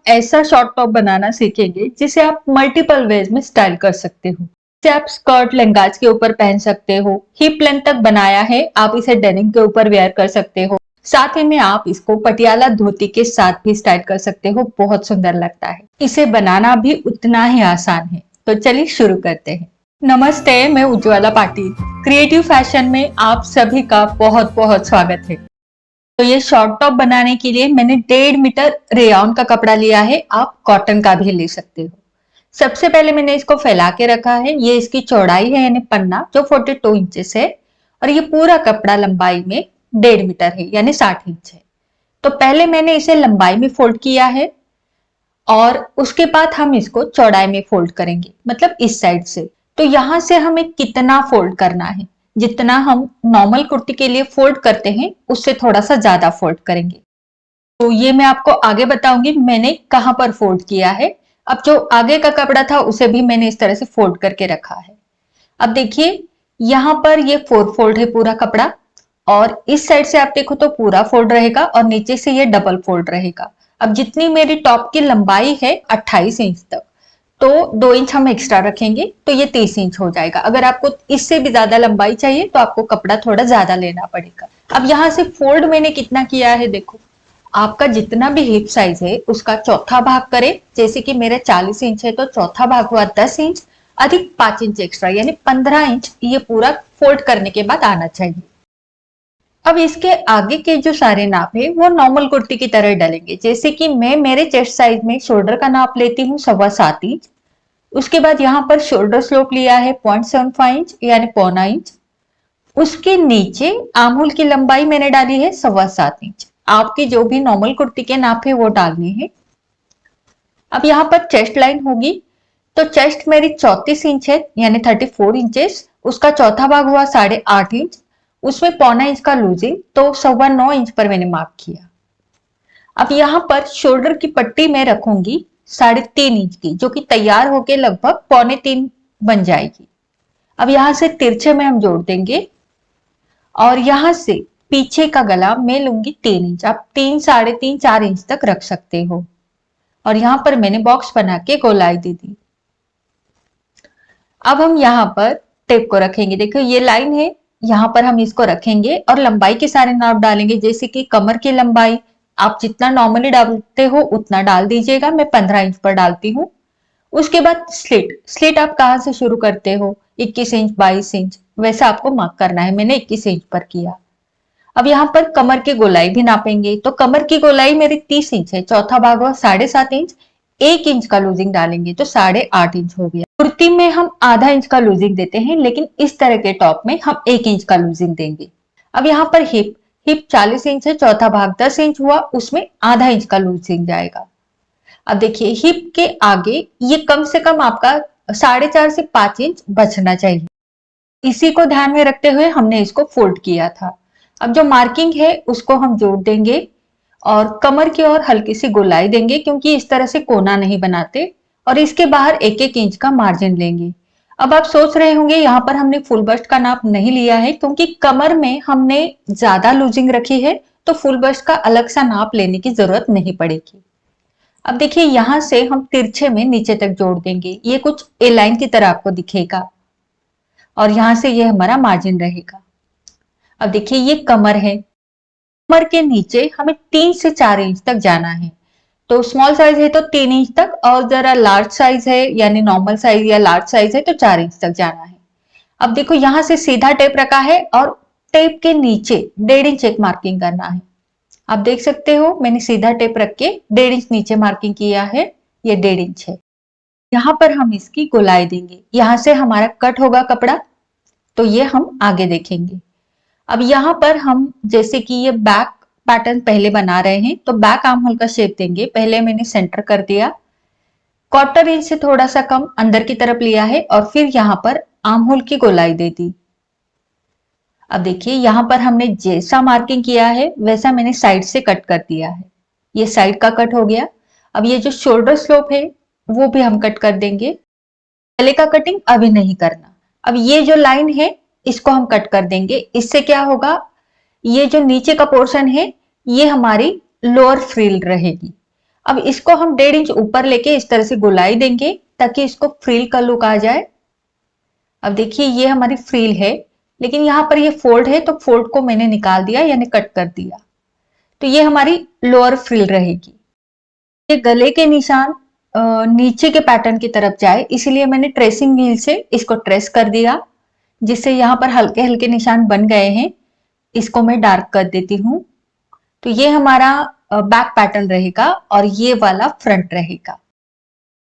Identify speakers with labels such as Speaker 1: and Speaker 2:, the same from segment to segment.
Speaker 1: ऐसा short top बनाना सीखेंगे जिसे आप मल्टीपल वेज में स्टाइल कर सकते हो। इसे आप स्कर्ट लेंगाज के ऊपर पहन सकते हो, हिप लेंथ तक बनाया है, आप इसे डेनिम के ऊपर वेयर कर सकते हो। साथ ही में आप इसको पटियाला धोती के साथ भी स्टाइल कर सकते हो, बहुत सुंदर लगता है। इसे बनाना भी उतना ही आसान है, तो चलिए शुरू करते हैं। नमस्ते, मैं उज्ज्वला पाटिल। क्रिएटिव फैशन में आप सभी का बहुत बहुत स्वागत है। तो ये शॉर्ट टॉप बनाने के लिए मैंने 1.5 मीटर रेयॉन का कपड़ा लिया है, आप कॉटन का भी ले सकते हो। सबसे पहले मैंने इसको फैला के रखा है। ये इसकी चौड़ाई है यानी पन्ना, जो 42 इंचेस है, और ये पूरा कपड़ा लंबाई में 1.5 मीटर है यानी 60 इंच है। तो पहले मैंने इसे लंबाई में फोल्ड किया है और उसके बाद हम इसको चौड़ाई में फोल्ड करेंगे, मतलब इस साइड से। तो यहां से हमें कितना फोल्ड करना है, जितना हम नॉर्मल कुर्ती के लिए फोल्ड करते हैं उससे थोड़ा सा ज्यादा फोल्ड करेंगे। तो ये मैं आपको आगे बताऊंगी मैंने कहां पर फोल्ड किया है। अब जो आगे का कपड़ा था उसे भी मैंने इस तरह से फोल्ड करके रखा है। अब देखिए, यहाँ पर ये 4 फोल्ड है पूरा कपड़ा, और इस साइड से आप देखो तो पूरा फोल्ड रहेगा और नीचे से ये डबल फोल्ड रहेगा। अब जितनी मेरी टॉप की लंबाई है 28 इंच तक, तो 2 इंच हम एक्स्ट्रा रखेंगे तो ये 30 इंच हो जाएगा। अगर आपको इससे भी ज्यादा लंबाई चाहिए तो आपको कपड़ा थोड़ा ज्यादा लेना पड़ेगा। अब यहाँ से फोल्ड मैंने कितना किया है देखो, आपका जितना भी हिप साइज है उसका चौथा भाग करें। जैसे कि मेरा 40 इंच है तो चौथा भाग हुआ 10 इंच, अधिक 5 इंच एक्स्ट्रा यानी 15 इंच ये पूरा फोल्ड करने के बाद आना चाहिए। अब इसके आगे के जो सारे नाप है वो नॉर्मल कुर्ती की तरह डालेंगे। जैसे कि मैं मेरे चेस्ट साइज में शोल्डर का नाप लेती हूँ 7.25 इंच। उसके बाद यहाँ पर शोल्डर स्लोप लिया है 0.75 इंच यानी 0.25 इंच। उसके नीचे आर्महोल की लंबाई मैंने डाली है 7.25 इंच। आपकी जो भी नॉर्मल कुर्ती के नाप है वो डालने हैं। अब यहाँ पर चेस्ट लाइन होगी, तो चेस्ट मेरी 34 इंच है यानी 34 इंचेस। उसका चौथा भाग हुआ 8.5 इंच, उसमें 0.25 इंच का लूजिंग, तो 9.25 इंच पर मैंने मार्क किया। अब यहाँ पर शोल्डर की पट्टी मैं रखूंगी 3.5 इंच की, जो कि तैयार होके लगभग 2.25 बन जाएगी। अब यहाँ से तिरछे में हम जोड़ देंगे और यहां से पीछे का गला मैं लूंगी 3 इंच। आप 3, 3.5, 4 इंच तक रख सकते हो। और यहां पर मैंने बॉक्स बना के गोलाई दे दी। अब हम यहाँ पर टेप को रखेंगे। देखो ये लाइन है, यहाँ पर हम इसको रखेंगे और लंबाई के सारे नाप डालेंगे। जैसे कि कमर की लंबाई आप जितना नॉर्मली डालते हो उतना डाल दीजिएगा, मैं 15 इंच पर डालती हूँ। उसके बाद स्लिट आप कहाँ से शुरू करते हो, 21 इंच, 22 इंच, वैसा आपको मार्क करना है। मैंने 21 इंच पर किया। अब यहाँ पर कमर की गोलाई भी नापेंगे, तो कमर की गोलाई मेरी 30 इंच है, चौथा भाग हुआ 7.5 इंच। 1 इंच का लूजिंग डालेंगे तो 8.5 इंच हो गया। कुर्ती में हम आधा इंच का लूजिंग देते हैं, लेकिन इस तरह के टॉप में हम 1 इंच का लूजिंग देंगे। अब यहाँ पर हिप 40 इंच है, चौथा भाग 10 इंच हुआ, उसमें आधा इंच का लूजिंग जाएगा। अब देखिए हिप के आगे ये कम से कम आपका 4.5 से 5 इंच बचना चाहिए। इसी को ध्यान में रखते हुए हमने इसको फोल्ड किया था। अब जो मार्किंग है उसको हम जोड़ देंगे और कमर की ओर हल्की सी गोलाई देंगे, क्योंकि इस तरह से कोना नहीं बनाते। और इसके बाहर 1-1 इंच का मार्जिन लेंगे। अब आप सोच रहे होंगे यहाँ पर हमने फुल बस्ट का नाप नहीं लिया है, क्योंकि कमर में हमने ज्यादा लूजिंग रखी है, तो फुल बस्ट का अलग सा नाप लेने की जरूरत नहीं पड़ेगी। अब देखिए यहाँ से हम तिरछे में नीचे तक जोड़ देंगे, ये कुछ ए लाइन की तरह आपको दिखेगा और यहाँ से ये हमारा मार्जिन रहेगा। अब देखिए ये कमर है, कमर के नीचे हमें 3 से 4 इंच तक जाना है। तो स्मॉल साइज है तो 3 इंच तक, और जरा लार्ज साइज है यानी नॉर्मल साइज या लार्ज साइज है तो 4 इंच तक जाना है। अब देखो यहाँ से सीधा टेप रखा है और टेप के नीचे 1.5 इंच एक मार्किंग करना है। आप देख सकते हो मैंने सीधा टेप रख के 1.5 इंच नीचे मार्किंग किया है, ये 1.5 इंच है। यहाँ पर हम इसकी गोलाई देंगे, यहाँ से हमारा कट होगा कपड़ा, तो ये हम आगे देखेंगे। अब यहाँ पर हम जैसे कि ये बैक पैटर्न पहले बना रहे हैं, तो बैक आर्म होल का शेप देंगे। पहले मैंने सेंटर कर दिया, 1/4 इंच से थोड़ा सा कम अंदर की तरफ लिया है और फिर यहाँ पर आर्म होल की गोलाई दे दी। अब देखिए यहाँ पर हमने जैसा मार्किंग किया है वैसा मैंने साइड से कट कर दिया है, ये साइड का कट हो गया। अब ये जो शोल्डर स्लोप है वो भी हम कट कर देंगे। गले का कटिंग अभी नहीं करना। अब ये जो लाइन है इसको हम कट कर देंगे। इससे क्या होगा, ये जो नीचे का पोर्शन है ये हमारी लोअर फ्रिल रहेगी। अब इसको हम 1.5 इंच ऊपर लेके इस तरह से गोलाई देंगे ताकि इसको फ्रिल का लुक आ जाए। अब देखिए ये हमारी फ्रिल है, लेकिन यहाँ पर ये फोल्ड है तो फोल्ड को मैंने निकाल दिया यानी कट कर दिया। तो ये हमारी लोअर फ्रिल रहेगी। ये गले के निशान नीचे के पैटर्न की तरफ जाए, इसलिए मैंने ट्रेसिंग व्हील से इसको ट्रेस कर दिया, जिससे यहाँ पर हल्के हल्के निशान बन गए हैं। इसको मैं डार्क कर देती हूँ। तो ये हमारा बैक पैटर्न रहेगा और ये वाला फ्रंट रहेगा।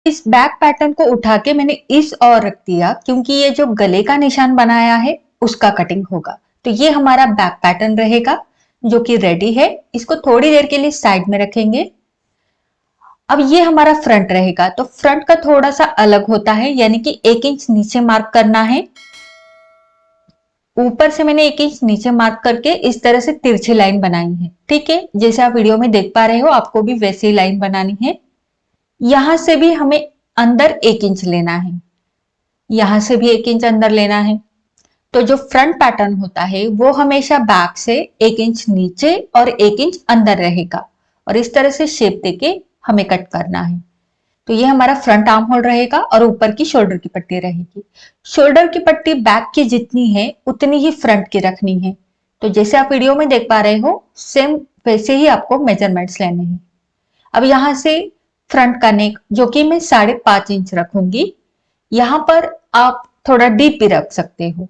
Speaker 1: इस बैक पैटर्न को उठा के मैंने इस और रख दिया, क्योंकि ये जो गले का निशान बनाया है उसका कटिंग होगा। तो ये हमारा बैक पैटर्न रहेगा जो कि रेडी है। इसको थोड़ी देर के लिए साइड में रखेंगे। अब ये हमारा फ्रंट रहेगा, तो फ्रंट का थोड़ा सा अलग होता है, यानी कि 1 इंच नीचे मार्क करना है। ऊपर से मैंने 1 इंच नीचे मार्क करके इस तरह से तिरछी लाइन बनाई है। ठीक है, जैसे आप वीडियो में देख पा रहे हो, आपको भी वैसे ही लाइन बनानी है। यहां से भी हमें अंदर 1 इंच लेना है, यहां से भी 1 इंच अंदर लेना है। तो जो फ्रंट पैटर्न होता है वो हमेशा बैक से 1 इंच नीचे और 1 इंच अंदर रहेगा, और इस तरह से शेप देके हमें कट करना है। तो ये हमारा फ्रंट आर्म होल रहेगा और ऊपर की शोल्डर की पट्टी रहेगी। शोल्डर की पट्टी बैक की जितनी है उतनी ही फ्रंट की रखनी है। तो जैसे आप वीडियो में देख पा रहे हो, सेम वैसे ही आपको मेजरमेंट्स लेने हैं। अब यहां से फ्रंट का नेक, जो कि मैं 5.5 इंच रखूंगी, यहां पर आप थोड़ा डीप भी रख सकते हो।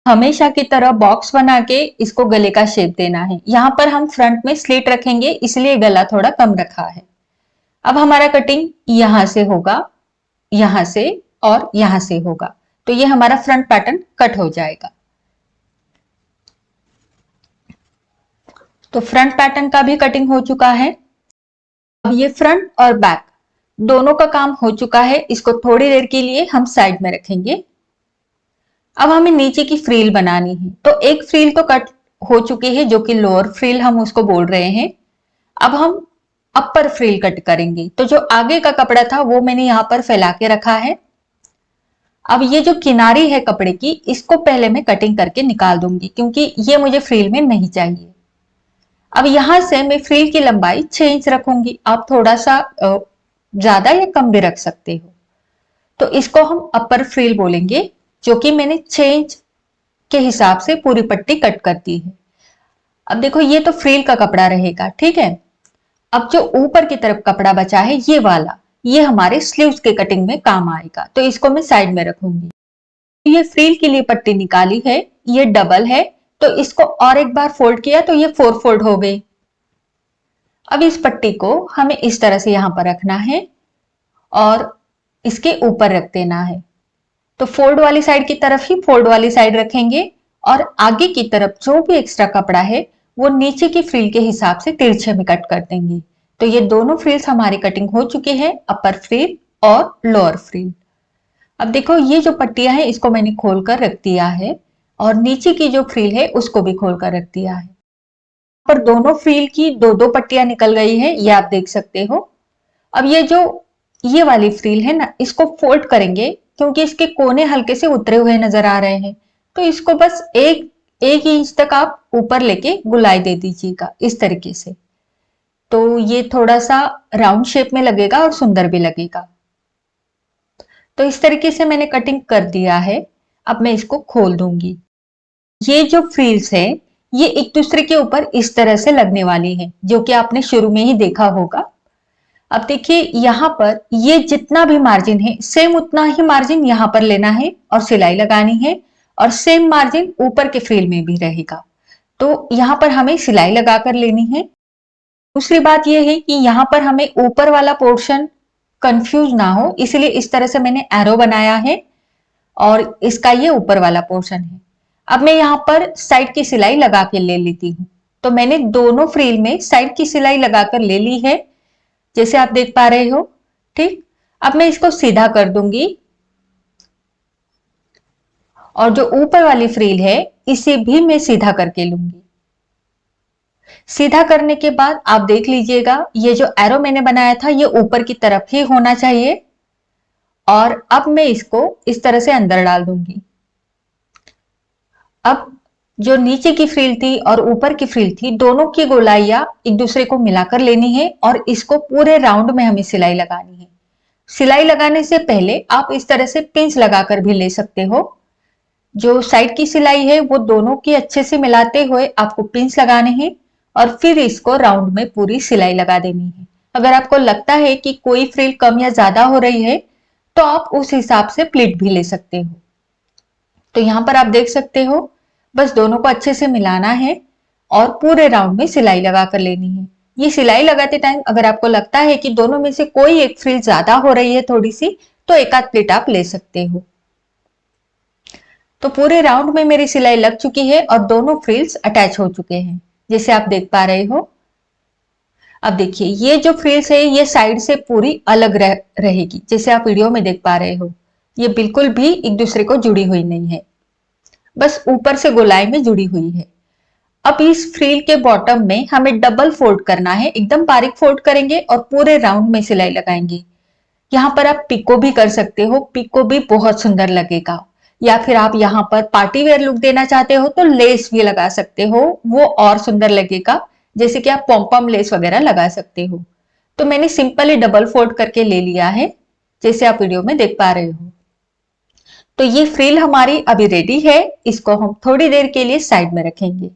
Speaker 1: हमेशा की तरह बॉक्स बना के इसको गले का शेप देना है। यहाँ पर हम फ्रंट में स्लिट रखेंगे, इसलिए गला थोड़ा कम रखा है। अब हमारा कटिंग यहां से होगा, यहां से और यहां से होगा। तो ये हमारा फ्रंट पैटर्न कट हो जाएगा। तो फ्रंट पैटर्न का भी कटिंग हो चुका है। अब ये फ्रंट और बैक दोनों का काम हो चुका है। इसको थोड़ी देर के लिए हम साइड में रखेंगे। अब हमें नीचे की फ्रील बनानी है। तो एक फ्रील तो कट हो चुकी है, जो कि लोअर फ्रील हम उसको बोल रहे हैं। अब हम अपर फ्रील कट करेंगे। तो जो आगे का कपड़ा था वो मैंने यहाँ पर फैला के रखा है। अब ये जो किनारी है कपड़े की, इसको पहले मैं कटिंग करके निकाल दूंगी, क्योंकि ये मुझे फ्रील में नहीं चाहिए। अब यहां से मैं फ्रील की लंबाई 6 इंच रखूंगी। आप थोड़ा सा ज्यादा या कम भी रख सकते हो। तो इसको हम अपर फ्रील बोलेंगे, जो कि मैंने 6 इंच के हिसाब से पूरी पट्टी कट कर दी है। अब देखो ये तो फ्रील का कपड़ा रहेगा, ठीक है। अब जो ऊपर की तरफ कपड़ा बचा है ये वाला, ये हमारे स्लीव्स के कटिंग में काम आएगा। तो इसको मैं साइड में रखूंगी। ये फ्रील के लिए पट्टी निकाली है, ये डबल है, तो इसको और एक बार फोल्ड किया तो ये 4 फोल्ड हो गई। अब इस पट्टी को हमें इस तरह से यहां पर रखना है और इसके ऊपर रख देना है। तो फोल्ड वाली साइड की तरफ ही फोल्ड वाली साइड रखेंगे, और आगे की तरफ जो भी एक्स्ट्रा कपड़ा है वो नीचे की फ्रिल के हिसाब से तिरछे में कट कर देंगे। तो ये दोनों फ्रिल्स हमारी कटिंग हो चुकी है, अपर फ्रिल और लोअर फ्रिल। अब देखो ये जो पट्टियां हैं इसको मैंने खोल कर रख दिया है, और नीचे की जो फ्रिल है उसको भी खोल कर रख दिया है। पर दोनों फ्रिल की दो दो पट्टियां निकल गई है, ये आप देख सकते हो। अब ये जो ये वाली फ्रिल है ना, इसको फोल्ड करेंगे, क्योंकि इसके कोने हल्के से उतरे हुए नजर आ रहे हैं। तो इसको बस एक इंच तक आप ऊपर लेके गुलाई दे दीजिएगा, इस तरीके से। तो ये थोड़ा सा राउंड शेप में लगेगा और सुंदर भी लगेगा। तो इस तरीके से मैंने कटिंग कर दिया है। अब मैं इसको खोल दूंगी। ये जो फ्रिल्स है ये एक दूसरे के ऊपर इस तरह से लगने वाली है, जो कि आपने शुरू में ही देखा होगा। अब देखिए यहाँ पर ये जितना भी मार्जिन है सेम उतना ही मार्जिन यहाँ पर लेना है और सिलाई लगानी है, और सेम मार्जिन ऊपर के फ्रिल में भी रहेगा। तो यहाँ पर हमें सिलाई लगाकर लेनी है। दूसरी बात यह है कि यहाँ पर हमें ऊपर वाला पोर्शन कंफ्यूज ना हो, इसलिए इस तरह से मैंने एरो बनाया है, और इसका ये ऊपर वाला पोर्शन है। अब मैं यहाँ पर साइड की सिलाई लगा के ले लेती हूँ। तो मैंने दोनों फ्रिल में साइड की सिलाई लगाकर ले ली है, जैसे आप देख पा रहे हो। ठीक, अब मैं इसको सीधा कर दूंगी, और जो ऊपर वाली फ्रिल है इसे भी मैं सीधा करके लूंगी। सीधा करने के बाद आप देख लीजिएगा, ये जो एरो मैंने बनाया था ये ऊपर की तरफ ही होना चाहिए। और अब मैं इसको इस तरह से अंदर डाल दूंगी। अब जो नीचे की फ्रिल थी और ऊपर की फ्रिल थी, दोनों की गोलाइयां एक दूसरे को मिलाकर लेनी है और इसको पूरे राउंड में हमें सिलाई लगानी है। सिलाई लगाने से पहले आप इस तरह से पिंच लगाकर भी ले सकते हो। जो साइड की सिलाई है वो दोनों की अच्छे से मिलाते हुए आपको पिंच लगाने हैं और फिर इसको राउंड में पूरी सिलाई लगा देनी है। अगर आपको लगता है कि कोई फ्रिल कम या ज्यादा हो रही है तो आप उस हिसाब से प्लीट भी ले सकते हो। तो यहाँ पर आप देख सकते हो, बस दोनों को अच्छे से मिलाना है और पूरे राउंड में सिलाई लगा कर लेनी है। ये सिलाई लगाते टाइम अगर आपको लगता है कि दोनों में से कोई एक फ्रिल ज्यादा हो रही है थोड़ी सी, तो एक आध प्लीट आप ले सकते हो। तो पूरे राउंड में मेरी सिलाई लग चुकी है और दोनों फ्रिल्स अटैच हो चुके हैं, जैसे आप देख पा रहे हो। अब देखिए, ये जो फ्रिल्स है ये साइड से पूरी अलग रहेगी, जैसे आप वीडियो में देख पा रहे हो। ये बिल्कुल भी एक दूसरे को जुड़ी हुई नहीं है, बस ऊपर से गोलाई में जुड़ी हुई है। अब इस फ्रिल के बॉटम में हमें डबल फोल्ड करना है, एकदम बारीक फोल्ड करेंगे और पूरे राउंड में सिलाई लगाएंगे। यहाँ पर आप पिको भी कर सकते हो, पिको भी बहुत सुंदर लगेगा। या फिर आप यहाँ पर पार्टी वेयर लुक देना चाहते हो तो लेस भी लगा सकते हो, वो और सुंदर लगेगा। जैसे कि आप पॉम्पम लेस वगैरह लगा सकते हो। तो मैंने सिंपली डबल फोल्ड करके ले लिया है, जैसे आप वीडियो में देख पा रहे हो। तो ये फ्रिल हमारी अभी रेडी है, इसको हम थोड़ी देर के लिए साइड में रखेंगे।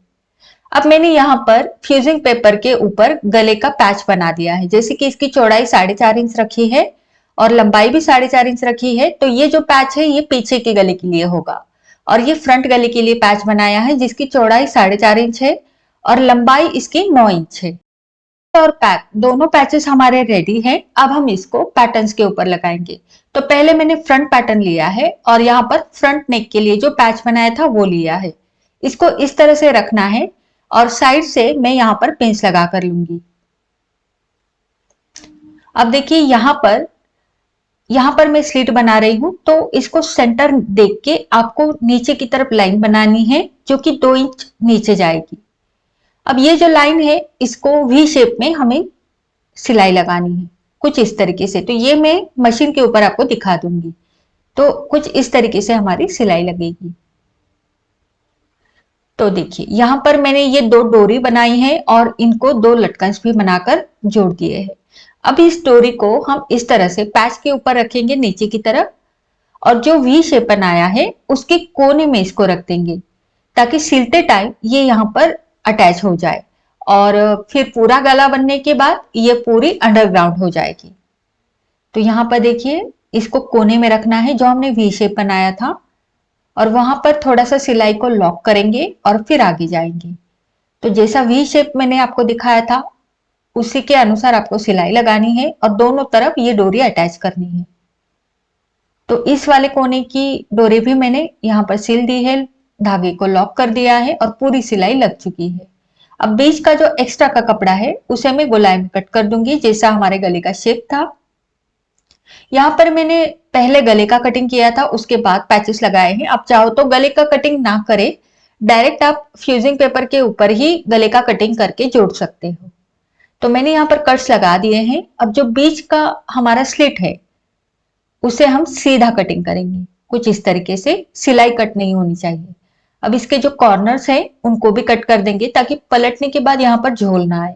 Speaker 1: अब मैंने यहाँ पर फ्यूजिंग पेपर के ऊपर गले का पैच बना दिया है, जैसे कि इसकी चौड़ाई 4.5 इंच रखी है और लंबाई भी 4.5 इंच रखी है। तो ये जो पैच है ये पीछे के गले के लिए होगा और ये फ्रंट गले के लिए पैच बनाया है जिसकी चौड़ाई 4.5 इंच है और लंबाई इसकी 9 इंच है। और पैक दोनों पैचेस हमारे रेडी हैं। अब हम इसको पैटर्न्स के ऊपर लगाएंगे। तो पहले मैंने फ्रंट पैटर्न लिया है और यहाँ पर फ्रंट नेक के लिए जो पैच बनाया था वो लिया है। इसको इस तरह से रखना है और साइड से मैं यहाँ पर पिंच लगा कर लूंगी। अब देखिए, यहाँ पर मैं स्लिट बना रही हूं, तो इसको सेंटर देख के आपको नीचे की तरफ लाइन बनानी है जो कि 2 इंच नीचे जाएगी। अब ये जो लाइन है इसको वी शेप में हमें सिलाई लगानी है, कुछ इस तरीके से। तो ये मैं मशीन के ऊपर आपको दिखा दूंगी। तो कुछ इस तरीके से हमारी सिलाई लगेगी। तो देखिए, यहाँ पर मैंने ये 2 डोरी बनाई है और इनको 2 लटकन भी बनाकर जोड़ दिए हैं। अब इस डोरी को हम इस तरह से पैच के ऊपर रखेंगे नीचे की तरफ और जो वी शेप बनाया है उसके कोने में इसको रख देंगे ताकि सिलते टाइम ये यहाँ पर अटैच हो जाए और फिर पूरा गला बनने के बाद ये पूरी अंडरग्राउंड हो जाएगी। तो यहाँ पर देखिए, इसको कोने में रखना है जो हमने वी शेप बनाया था और वहां पर थोड़ा सा सिलाई को लॉक करेंगे और फिर आगे जाएंगे। तो जैसा वी शेप मैंने आपको दिखाया था उसी के अनुसार आपको सिलाई लगानी है और दोनों तरफ ये डोरी अटैच करनी है। तो इस वाले कोने की डोरी भी मैंने यहाँ पर सिल दी है, धागे को लॉक कर दिया है और पूरी सिलाई लग चुकी है। अब बीच का जो एक्स्ट्रा का कपड़ा है उसे मैं गोलाई में कट कर दूंगी, जैसा हमारे गले का शेप था। यहाँ पर मैंने पहले गले का कटिंग किया था, उसके बाद पैचेस लगाए हैं। आप चाहो तो गले का कटिंग ना करे, डायरेक्ट आप फ्यूजिंग पेपर के ऊपर ही गले का कटिंग करके जोड़ सकते हो। तो मैंने यहाँ पर कट्स लगा दिए हैं। अब जो बीच का हमारा स्लिट है उसे हम सीधा कटिंग करेंगे, कुछ इस तरीके से। सिलाई कट नहीं होनी चाहिए। अब इसके जो कॉर्नर्स हैं उनको भी कट कर देंगे ताकि पलटने के बाद यहाँ पर झोल ना आए।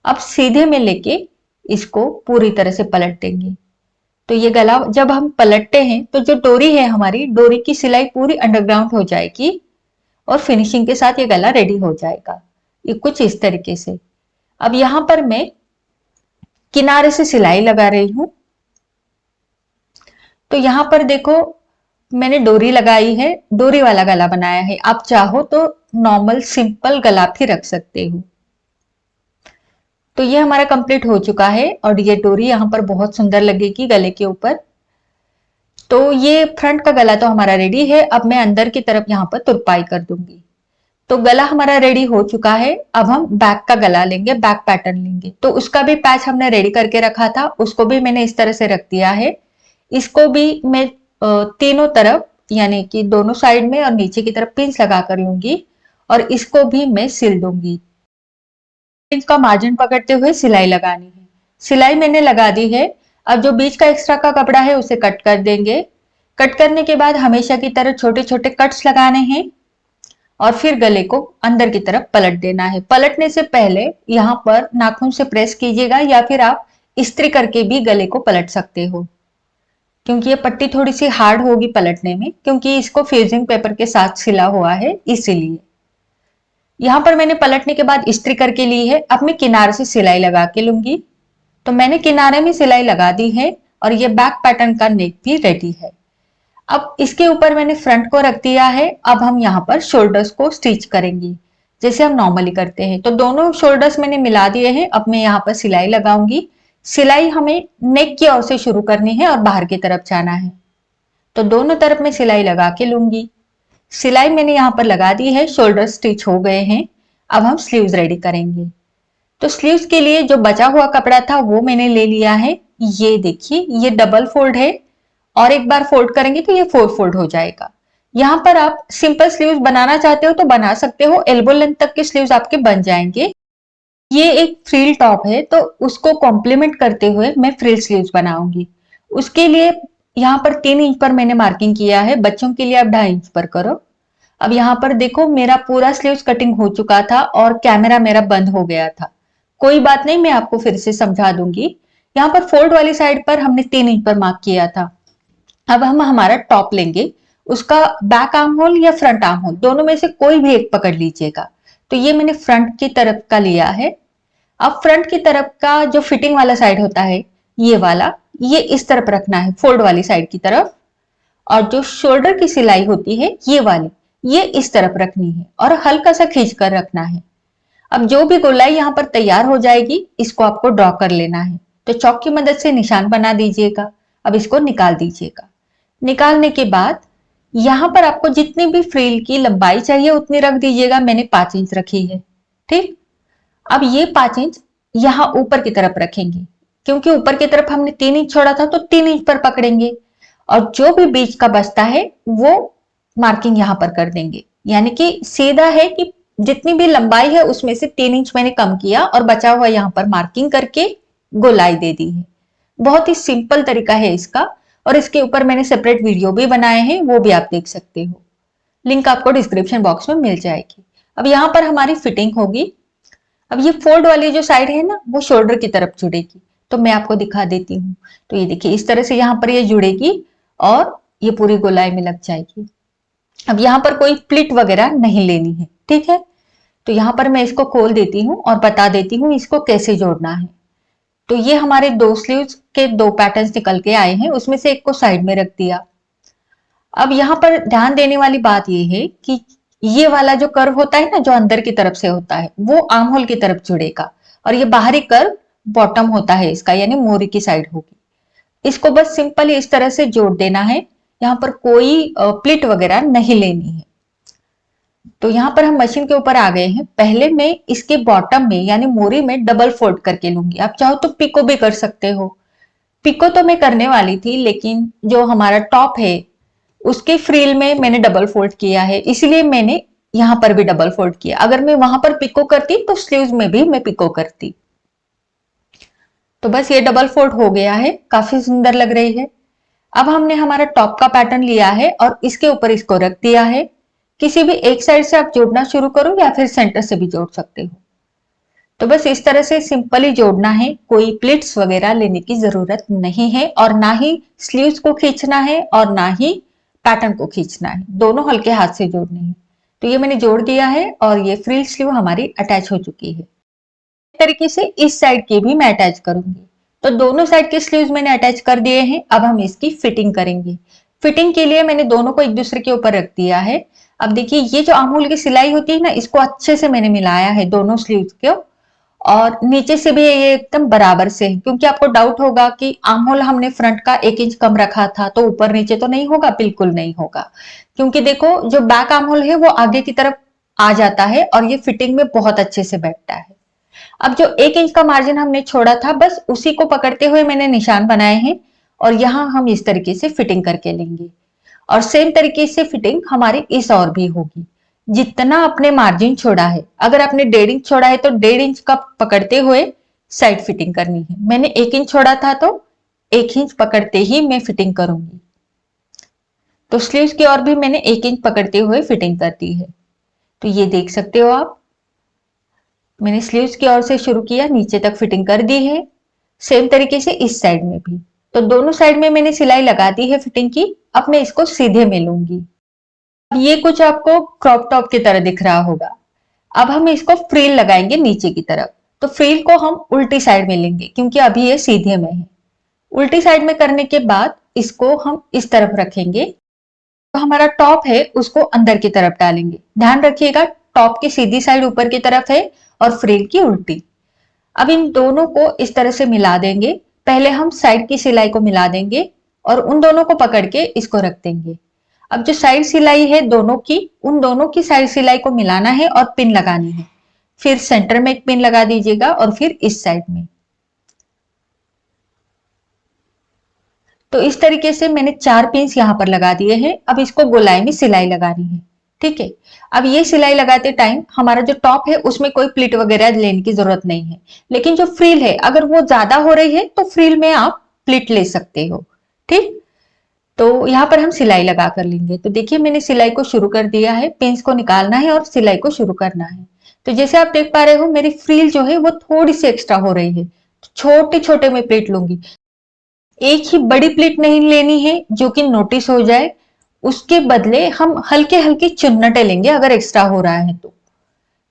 Speaker 1: अब सीधे में लेके इसको पूरी तरह से पलट देंगे। तो ये गला जब हम पलटते हैं तो जो डोरी है हमारी, डोरी की सिलाई पूरी अंडरग्राउंड हो जाएगी और फिनिशिंग के साथ ये गला रेडी हो जाएगा। ये कुछ इस तरीके से। अब यहाँ पर मैं किनारे से सिलाई लगा रही हूं। तो यहाँ पर देखो, मैंने डोरी लगाई है, डोरी वाला गला बनाया है। आप चाहो तो नॉर्मल सिंपल गला भी रख सकते हो। तो ये हमारा कंप्लीट हो चुका है और ये डोरी यहाँ पर बहुत सुंदर लगेगी गले के ऊपर। तो ये फ्रंट का गला तो हमारा रेडी है। अब मैं अंदर की तरफ यहाँ पर तुरपाई कर दूंगी। तो गला हमारा रेडी हो चुका है। अब हम बैक का गला लेंगे, बैक पैटर्न लेंगे। तो उसका भी पैच हमने रेडी करके रखा था, उसको भी मैंने इस तरह से रख दिया है। इसको भी मैं तीनों तरफ यानी कि दोनों साइड में और नीचे की तरफ पिंस लगा कर लूंगी और इसको भी मैं सिल दूंगी। पिंस का मार्जिन पकड़ते हुए सिलाई लगानी है। सिलाई मैंने लगा दी है। अब जो बीच का एक्स्ट्रा का कपड़ा है उसे कट कर देंगे। कट करने के बाद हमेशा की तरह छोटे छोटे कट्स लगाने हैं और फिर गले को अंदर की तरफ पलट देना है। पलटने से पहले यहाँ पर नाखून से प्रेस कीजिएगा या फिर आप इस्त्री करके भी गले को पलट सकते हो, क्योंकि ये पट्टी थोड़ी सी हार्ड होगी पलटने में, क्योंकि इसको फ्यूजिंग पेपर के साथ सिला हुआ है इसीलिए। यहाँ पर मैंने पलटने के बाद इस्त्री करके ली है। अब मैं किनारे से सिलाई लगा के लूंगी। तो मैंने किनारे में सिलाई लगा दी है और ये बैक पैटर्न का नेक भी रेडी है। अब इसके ऊपर मैंने फ्रंट को रख दिया है। अब हम यहाँ पर शोल्डर्स को स्टिच करेंगे जैसे हम नॉर्मली करते हैं। तो दोनों शोल्डर्स मैंने मिला दिए हैं। अब मैं यहाँ पर सिलाई लगाऊंगी। सिलाई हमें नेक की ओर से शुरू करनी है और बाहर की तरफ जाना है। तो दोनों तरफ मैं सिलाई लगा के लूंगी। सिलाई मैंने यहाँ पर लगा दी है, शोल्डर स्टिच हो गए हैं। अब हम स्लीव्स रेडी करेंगे। तो स्लीव्स के लिए जो बचा हुआ कपड़ा था वो मैंने ले लिया है। ये देखिए, ये डबल फोल्ड है और एक बार फोल्ड करेंगे तो ये 4 फोल्ड हो जाएगा। यहाँ पर आप सिंपल स्लीव्स बनाना चाहते हो तो बना सकते हो, एल्बो लेंथ तक के स्लीव्स आपके बन जाएंगे। ये एक फ्रिल टॉप है तो उसको कॉम्प्लीमेंट करते हुए मैं फ्रिल स्लीव्स बनाऊंगी। उसके लिए यहाँ पर 3 इंच पर मैंने मार्किंग किया है, बच्चों के लिए आप 2.5 इंच पर करो। अब यहाँ पर देखो, मेरा पूरा स्लीव्स कटिंग हो चुका था और कैमरा मेरा बंद हो गया था। कोई बात नहीं, मैं आपको फिर से समझा दूंगी। यहाँ पर फोल्ड वाली साइड पर हमने 3 इंच पर मार्क किया था। अब हम हमारा टॉप लेंगे, उसका बैक आर्म होल या फ्रंट आर्म होल दोनों में से कोई भी एक पकड़ लीजिएगा। तो ये मैंने फ्रंट की तरफ का लिया है। अब फ्रंट की तरफ का जो फिटिंग वाला साइड होता है, ये वाला, ये इस तरफ रखना है फोल्ड वाली साइड की तरफ। और जो शोल्डर की सिलाई होती है ये वाली, ये इस तरफ रखनी है और हल्का सा खींच कर रखना है। अब जो भी गोलाई यहाँ पर तैयार हो जाएगी, इसको आपको ड्रॉ कर लेना है। तो चौक की मदद से निशान बना दीजिएगा। अब इसको निकाल दीजिएगा। निकालने के बाद यहाँ पर आपको जितनी भी फ्रिल की लंबाई चाहिए उतनी रख दीजिएगा। मैंने 5 इंच रखी है। ठीक, अब ये 5 इंच यहाँ ऊपर की तरफ रखेंगे, क्योंकि ऊपर की तरफ हमने 3 इंच छोड़ा था तो 3 इंच पर पकड़ेंगे और जो भी बीच का बचता है वो मार्किंग यहाँ पर कर देंगे। यानी कि सीधा है कि जितनी भी लंबाई है उसमें से 3 इंच मैंने कम किया और बचा हुआ यहाँ पर मार्किंग करके गोलाई दे दी है। बहुत ही सिंपल तरीका है इसका और इसके ऊपर मैंने सेपरेट वीडियो भी बनाए हैं, वो भी आप देख सकते हो। लिंक आपको डिस्क्रिप्शन बॉक्स में मिल जाएगी। अब यहाँ पर हमारी फिटिंग होगी। अब ये फोल्ड वाली जो साइड है ना, वो शोल्डर की तरफ जुड़ेगी। तो मैं आपको दिखा देती हूँ। तो ये देखिए, इस तरह से यहाँ पर ये जुड़ेगी और ये पूरी गोलाई में लग जाएगी। अब यहाँ पर कोई प्लिट वगैरह नहीं लेनी है, ठीक है। तो यहाँ पर मैं इसको खोल देती हूँ और बता देती हूँ इसको कैसे जोड़ना है। तो ये हमारे 2 स्लीव्स के 2 पैटर्न्स निकल के आए हैं, उसमें से एक को साइड में रख दिया। अब यहाँ पर ध्यान देने वाली बात ये है कि ये वाला जो कर्व होता है ना, जो अंदर की तरफ से होता है, वो आर्म होल की तरफ जुड़ेगा और ये बाहरी कर्व बॉटम होता है इसका, यानी मोरी की साइड होगी। इसको बस सिंपली इस तरह से जोड़ देना है। यहाँ पर कोई प्लिट वगैरह नहीं लेनी है। तो यहाँ पर हम मशीन के ऊपर आ गए हैं। पहले मैं इसके बॉटम में यानी मोरी में डबल फोल्ड करके लूंगी। आप चाहो तो पिको भी कर सकते हो। पिको तो मैं करने वाली थी, लेकिन जो हमारा टॉप है उसके फ्रिल में मैंने डबल फोल्ड किया है, इसलिए मैंने यहाँ पर भी डबल फोल्ड किया। अगर मैं वहां पर पिको करती तो स्लीव्स में भी मैं पिको करती। तो बस ये डबल फोल्ड हो गया है, काफी सुंदर लग रही है। अब हमने हमारा टॉप का पैटर्न लिया है और इसके ऊपर इसको रख दिया है। किसी भी एक साइड से आप जोड़ना शुरू करो या फिर सेंटर से भी जोड़ सकते हो। तो बस इस तरह से सिंपली जोड़ना है, कोई प्लिट्स वगैरह लेने की जरूरत नहीं है और ना ही स्लीव्स को खींचना है और ना ही पैटर्न को खींचना है, दोनों हल्के हाथ से जोड़ने हैं। तो ये मैंने जोड़ दिया है और ये फ्रिल स्लीव हमारी अटैच हो चुकी है। इस तरीके से इस साइड की भी मैं अटैच करूंगी। तो दोनों साइड के स्लीव्स मैंने अटैच कर दिए हैं। अब हम इसकी फिटिंग करेंगे। फिटिंग के लिए मैंने दोनों को एक दूसरे के ऊपर रख दिया है। अब देखिए, ये जो आर्म होल की सिलाई होती है ना, इसको अच्छे से मैंने मिलाया है दोनों स्लीव्स को और नीचे से भी ये एकदम बराबर से है, क्योंकि आपको डाउट होगा कि आर्म होल हमने फ्रंट का 1 इंच कम रखा था तो ऊपर नीचे तो नहीं होगा। बिल्कुल नहीं होगा, क्योंकि देखो जो बैक आर्म होल है वो आगे की तरफ आ जाता है और ये फिटिंग में बहुत अच्छे से बैठता है। अब जो 1 इंच का मार्जिन हमने छोड़ा था, बस उसी को पकड़ते हुए मैंने निशान बनाए हैं और यहाँ हम इस तरीके से फिटिंग करके लेंगे और सेम तरीके से फिटिंग हमारी इस और भी होगी। जितना आपने मार्जिन छोड़ा है, अगर आपने 1.5 इंच छोड़ा है तो 1.5 इंच का पकड़ते हुए साइड फिटिंग करनी है। मैंने 1 इंच छोड़ा था तो 1 इंच पकड़ते ही मैं फिटिंग करूंगी। तो स्लीव्स की ओर भी मैंने 1 इंच पकड़ते हुए फिटिंग कर दी है। तो ये देख सकते हो आप, मैंने स्लीव्स की ओर से शुरू किया, नीचे तक फिटिंग कर दी है। सेम तरीके से इस साइड में भी, तो दोनों साइड में मैंने सिलाई लगा दी है फिटिंग की। अब मैं इसको सीधे में लूंगी। ये कुछ आपको क्रॉप टॉप की तरह दिख रहा होगा। अब हम इसको फ्रिल लगाएंगे नीचे की तरफ। तो फ्रिल को हम उल्टी साइड में लेंगे क्योंकि अभी ये सीधे में है। उल्टी साइड में करने के बाद इसको हम इस तरफ रखेंगे। तो हमारा टॉप है उसको अंदर की तरफ डालेंगे। ध्यान रखिएगा, टॉप की सीधी साइड ऊपर की तरफ है और फ्रिल की उल्टी। अब इन दोनों को इस तरह से मिला देंगे। पहले हम साइड की सिलाई को मिला देंगे और उन दोनों को पकड़ के इसको रख देंगे। अब जो साइड सिलाई है दोनों की, उन दोनों की साइड सिलाई को मिलाना है और पिन लगानी है। फिर सेंटर में एक पिन लगा दीजिएगा और फिर इस साइड में। तो इस तरीके से मैंने 4 पिंस यहाँ पर लगा दिए हैं। अब इसको गोलाई में सिलाई लगानी है। ठीक है। अब ये सिलाई लगाते टाइम हमारा जो टॉप है उसमें कोई प्लीट वगैरह लेने की जरूरत नहीं है, लेकिन जो फ्रिल है अगर वो ज्यादा हो रही है तो फ्रिल में आप प्लीट ले सकते हो। ठीक। तो यहाँ पर हम सिलाई लगा कर लेंगे। तो देखिए मैंने सिलाई को शुरू कर दिया है, पिंस को निकालना है और सिलाई को शुरू करना है। तो जैसे आप देख पा रहे हो मेरी फ्रिल जो है वो थोड़ी सी एक्स्ट्रा हो रही है। छोटे छोटे मैं प्लेट लूंगी। एक ही बड़ी प्लेट नहीं लेनी है जो कि नोटिस हो जाए। उसके बदले हम हल्के हल्के चुन्नटे लेंगे अगर एक्स्ट्रा हो रहा है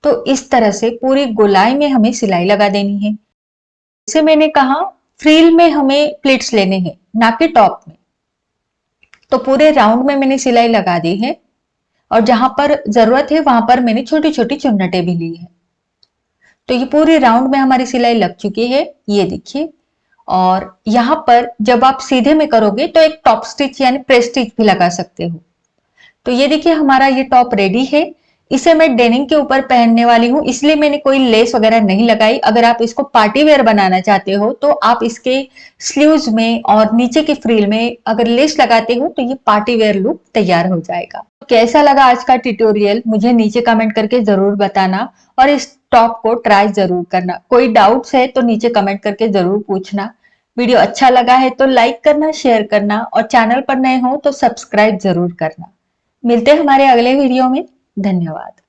Speaker 1: तो इस तरह से पूरी गोलाई में हमें सिलाई लगा देनी है। जैसे मैंने कहा फ्रिल में हमें प्लेट्स लेने हैं ना कि टॉप में। तो पूरे राउंड में मैंने सिलाई लगा दी है और जहां पर जरूरत है वहां पर मैंने छोटी छोटी चुन्नटें भी ली है। तो ये पूरी राउंड में हमारी सिलाई लग चुकी है, ये देखिए। और यहाँ पर जब आप सीधे में करोगे तो एक टॉप स्टिच यानी प्रेस स्टिच भी लगा सकते हो। तो ये देखिए हमारा ये टॉप रेडी है। इसे मैं डेनिम के ऊपर पहनने वाली हूँ, इसलिए मैंने कोई लेस वगैरह नहीं लगाई। अगर आप इसको पार्टी वेयर बनाना चाहते हो तो आप इसके स्लीव्स में और नीचे के फ्रिल में अगर लेस लगाते हो तो ये पार्टी वेयर लुक तैयार हो जाएगा। तो कैसा लगा आज का ट्यूटोरियल मुझे नीचे कमेंट करके जरूर बताना और इस टॉप को ट्राई जरूर करना। कोई डाउट्स है तो नीचे कमेंट करके जरूर पूछना। वीडियो अच्छा लगा है तो लाइक करना, शेयर करना और चैनल पर नए हो तो सब्सक्राइब जरूर करना। मिलते हैं हमारे अगले वीडियो में। धन्यवाद।